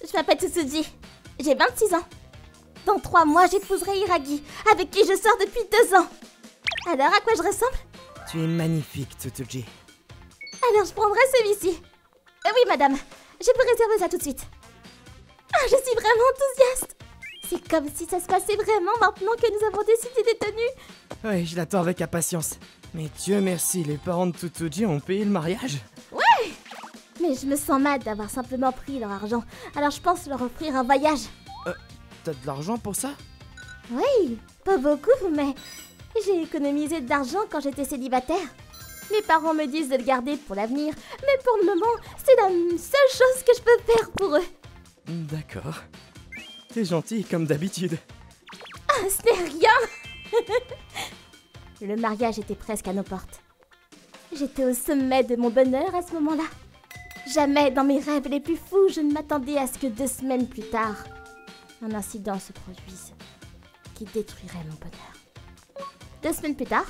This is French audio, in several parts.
je m'appelle Tsutsuji. J'ai 26 ans. Dans 3 mois, j'épouserai Hiragi, avec qui je sors depuis 2 ans. Alors, à quoi je ressemble? Tu es magnifique, Tsutsuji. Alors, je prendrai celui-ci. Oui, madame. Je peux réserver ça tout de suite. Ah, je suis vraiment enthousiaste. C'est comme si ça se passait vraiment maintenant que nous avons décidé des tenues. Oui, je l'attends avec impatience. Mais Dieu merci, les parents de Tsutsuji ont payé le mariage? Ouais! Mais je me sens mal d'avoir simplement pris leur argent. Alors je pense leur offrir un voyage. T'as de l'argent pour ça? Oui, pas beaucoup, mais j'ai économisé de l'argent quand j'étais célibataire. Mes parents me disent de le garder pour l'avenir, mais pour le moment, c'est la seule chose que je peux faire pour eux. D'accord. T'es gentil comme d'habitude. Ah, ce n'est rien. Le mariage était presque à nos portes. J'étais au sommet de mon bonheur à ce moment-là. Jamais dans mes rêves les plus fous, je ne m'attendais à ce que 2 semaines plus tard, un incident se produise qui détruirait mon bonheur. 2 semaines plus tard?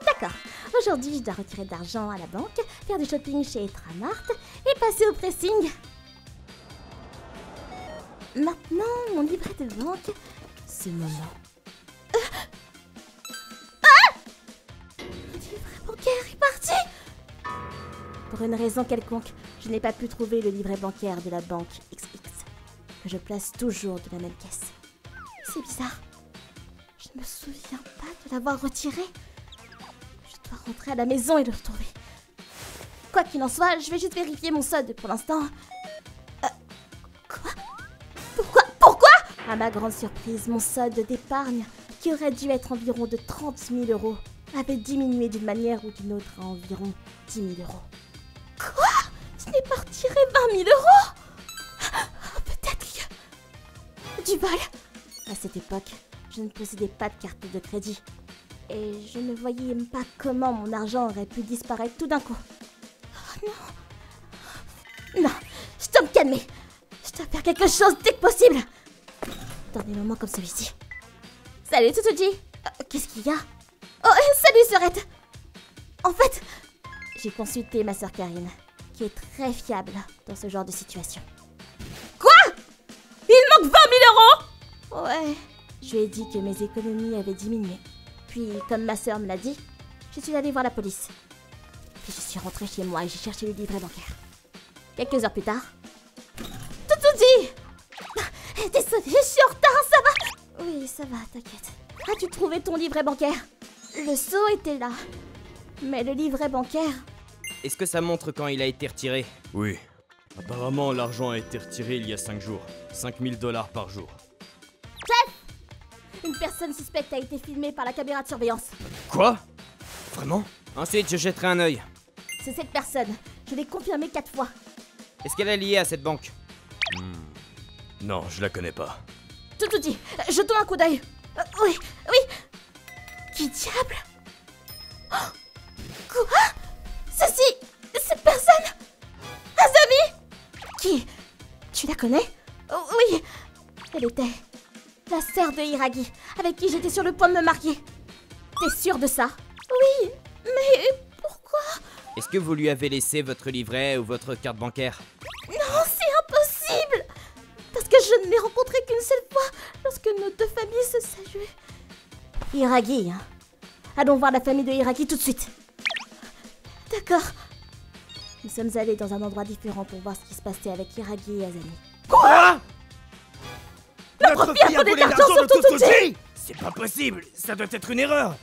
D'accord. Aujourd'hui, je dois retirer de l'argent à la banque, faire du shopping chez Etramart et passer au pressing. Maintenant, mon livret de banque, ce moment. Mon livret bancaire est parti! Pour une raison quelconque, je n'ai pas pu trouver le livret bancaire de la banque XX, que je place toujours de la même caisse. C'est bizarre. Je ne me souviens pas de l'avoir retiré. Je dois rentrer à la maison et le retrouver. Quoi qu'il en soit, je vais juste vérifier mon solde pour l'instant. Quoi? Pourquoi? À ma grande surprise, mon solde d'épargne, qui aurait dû être environ de 30 000 €, avait diminué d'une manière ou d'une autre à environ 10 000 €. Quoi? Je n'ai pas retiré 20 000 €? Peut-être que... du vol. À cette époque, je ne possédais pas de carte de crédit. Et je ne voyais même pas comment mon argent aurait pu disparaître tout d'un coup. Oh non. Non, je dois me calmer. Je dois faire quelque chose dès que possible. Dans des moments comme celui-ci. Salut Tsutsuji. Qu'est-ce qu'il y a? Oh, salut Sorette. En fait, j'ai consulté ma sœur Karine, qui est très fiable dans ce genre de situation. Quoi? Il manque 20 000 €? Ouais, je lui ai dit que mes économies avaient diminué. Puis, comme ma sœur me l'a dit, je suis allée voir la police. Puis je suis rentrée chez moi et j'ai cherché le livret bancaire. Quelques heures plus tard... Tsutsuji! Désolée, je suis en retard, ça va? Oui, ça va, t'inquiète. As-tu trouvé ton livret bancaire? Le seau était là. Mais le livret bancaire... Est-ce que ça montre quand il a été retiré? Oui. Apparemment, l'argent a été retiré il y a 5 jours. 5 000 $ par jour. Chef! Une personne suspecte a été filmée par la caméra de surveillance. Quoi? Vraiment? Ensuite, je jetterai un œil. C'est cette personne. Je l'ai confirmé 4 fois. Est-ce qu'elle est liée à cette banque? Non, je la connais pas. Tsutsuji, jetons un coup d'œil. Oui. Qui diable? Oh, quoi? Cette personne? Azami? Qui? Tu la connais? Oui. Elle était la sœur de Hiragi, avec qui j'étais sur le point de me marier. T'es sûre de ça? Oui, mais pourquoi? Est-ce que vous lui avez laissé votre livret ou votre carte bancaire? Non, c'est impossible! Parce que je ne l'ai rencontré qu'une seule fois, lorsque nos 2 familles se saluaient. Hiragi, hein? Allons voir la famille de Hiragi tout de suite. D'accord. Nous sommes allés dans un endroit différent pour voir ce qui se passait avec Hiragi et Azami. Quoi? Notre fille a volé de l'argent sur Tsutsuji! C'est pas possible! Ça doit être une erreur!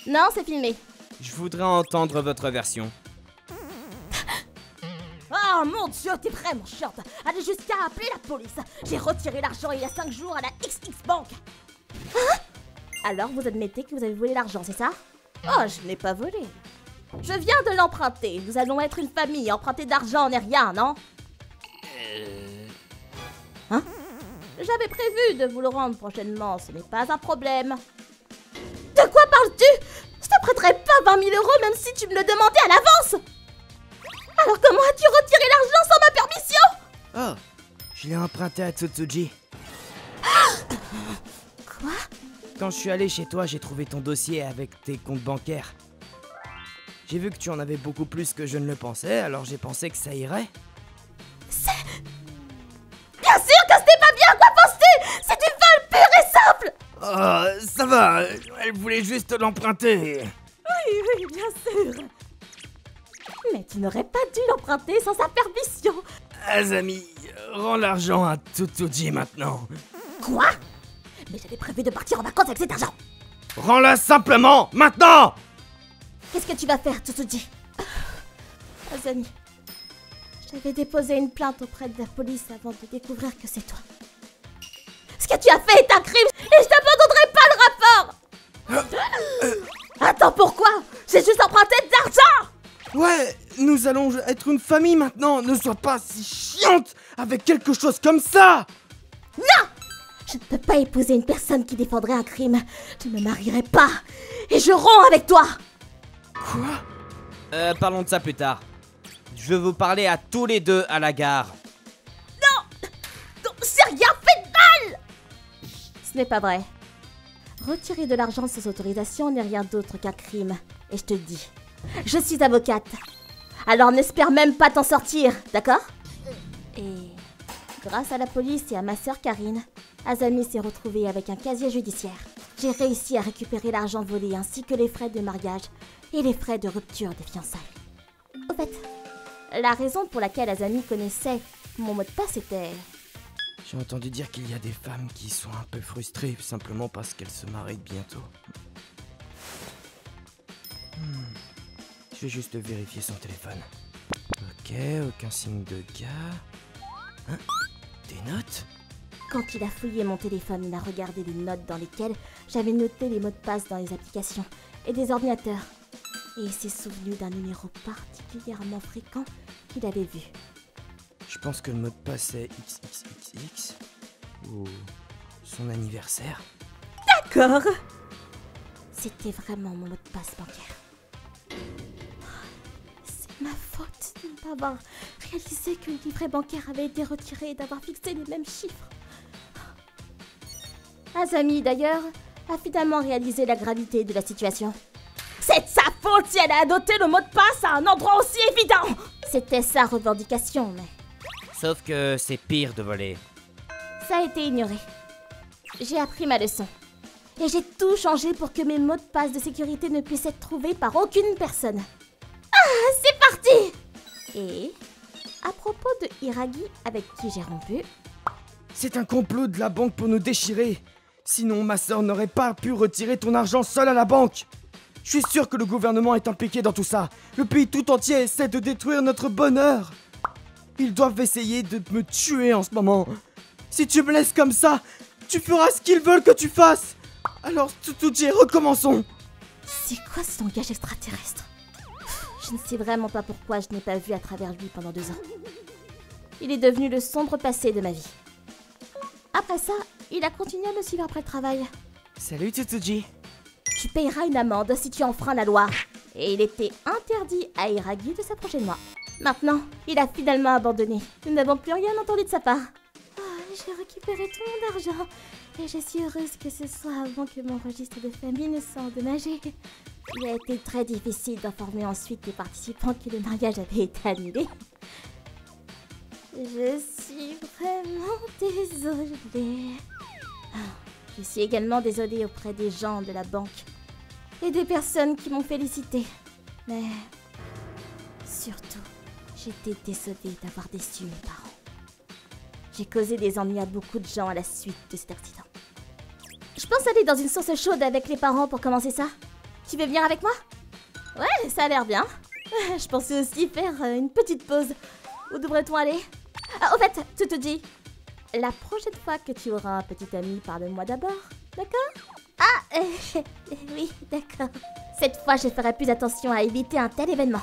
Non, c'est filmé. Je voudrais entendre votre version. Oh mon Dieu, t'es vraiment chiante. Allez jusqu'à appeler la police. J'ai retiré l'argent il y a 5 jours à la XX Bank. Hein? Alors vous admettez que vous avez volé l'argent, c'est ça? Oh, je ne l'ai pas volé. Je viens de l'emprunter. Nous allons être une famille. Emprunter d'argent n'est rien, non? Hein? J'avais prévu de vous le rendre prochainement. Ce n'est pas un problème. De quoi parles-tu? Je t'apprêterai pas 20 000 € même si tu me le demandais à l'avance. Alors comment as-tu retiré l'argent sans ma permission? Oh, je l'ai emprunté à Tsutsuji. Quoi? Quand je suis allé chez toi, j'ai trouvé ton dossier avec tes comptes bancaires. J'ai vu que tu en avais beaucoup plus que je ne le pensais, alors j'ai pensé que ça irait. va, elle voulait juste l'emprunter. Oui, bien sûr. Mais tu n'aurais pas dû l'emprunter sans sa permission. Azami, rends l'argent à Tsutsuji maintenant. Quoi? Mais j'avais prévu de partir en vacances avec cet argent. Rends-la simplement, maintenant! Qu'est-ce que tu vas faire, Tsutsuji? Azami, j'avais déposé une plainte auprès de la police avant de découvrir que c'est toi. Ce que tu as fait est un crime et je t'abandonnerai pas le rapport. Attends, pourquoi? J'ai juste emprunté de l'argent. Ouais, nous allons être une famille maintenant. Ne sois pas si chiante avec quelque chose comme ça. Non! Je ne peux pas épouser une personne qui défendrait un crime. Je ne me marierai pas. Et je romps avec toi. Quoi? Parlons de ça plus tard. Je veux vous parler à tous les deux à la gare. Non, j'ai rien fait de mal. Ce n'est pas vrai. Retirer de l'argent sans autorisation n'est rien d'autre qu'un crime. Et je te le dis, je suis avocate. Alors n'espère même pas t'en sortir, d'accord? Et grâce à la police et à ma sœur Karine, Azami s'est retrouvée avec un casier judiciaire. J'ai réussi à récupérer l'argent volé ainsi que les frais de mariage et les frais de rupture des fiançailles. Au fait, la raison pour laquelle Azami connaissait mon mot de passe était... J'ai entendu dire qu'il y a des femmes qui sont un peu frustrées simplement parce qu'elles se marient bientôt. Je vais juste vérifier son téléphone. Ok, aucun signe de gars. Hein? Des notes? Quand il a fouillé mon téléphone, il a regardé les notes dans lesquelles j'avais noté les mots de passe dans les applications et des ordinateurs. Et il s'est souvenu d'un numéro particulièrement fréquent qu'il avait vu. Je pense que le mot de passe est XXXX ou son anniversaire. D'accord. C'était vraiment mon mot de passe bancaire. C'est ma faute de ne pas avoir réalisé que le livret bancaire avait été retiré et d'avoir fixé les mêmes chiffres. Azami, d'ailleurs, a finalement réalisé la gravité de la situation. C'est de sa faute si elle a noté le mot de passe à un endroit aussi évident. C'était sa revendication, mais... Sauf que c'est pire de voler. Ça a été ignoré. J'ai appris ma leçon. Et j'ai tout changé pour que mes mots de passe de sécurité ne puissent être trouvés par aucune personne. Ah, c'est parti! Et, à propos de Hiragi, avec qui j'ai rompu... C'est un complot de la banque pour nous déchirer. Sinon, ma sœur n'aurait pas pu retirer ton argent seule à la banque. Je suis sûr que le gouvernement est impliqué dans tout ça. Le pays tout entier essaie de détruire notre bonheur. Ils doivent essayer de me tuer en ce moment. Si tu me laisses comme ça, tu feras ce qu'ils veulent que tu fasses. Alors, Tsutsuji, recommençons. C'est quoi ce langage extraterrestre? Je ne sais vraiment pas pourquoi je n'ai pas vu à travers lui pendant 2 ans. Il est devenu le sombre passé de ma vie. Après ça, il a continué à me suivre après le travail. Salut Tsutsuji. Tu payeras une amende si tu enfreins la loi. Et il était interdit à Hiragi de s'approcher de moi. Maintenant, il a finalement abandonné. Nous n'avons plus rien entendu de sa part. J'ai récupéré tout mon argent. Et je suis heureuse que ce soit avant que mon registre de famille ne soit endommagé. Il a été très difficile d'informer ensuite les participants que le mariage avait été annulé. Je suis vraiment désolée. Je suis également désolée auprès des gens de la banque et des personnes qui m'ont félicité. Mais surtout, j'étais désolée d'avoir déçu mes parents. J'ai causé des ennuis à beaucoup de gens à la suite de cet accident. Je pense aller dans une sauce chaude avec les parents pour commencer ça. Tu veux venir avec moi? Ouais, ça a l'air bien. Je pensais aussi faire une petite pause. Où devrait-on aller? Au fait, tu te dis, la prochaine fois que tu auras un petit ami, parle-moi d'abord, d'accord? Oui, d'accord. Cette fois, je ferai plus attention à éviter un tel événement.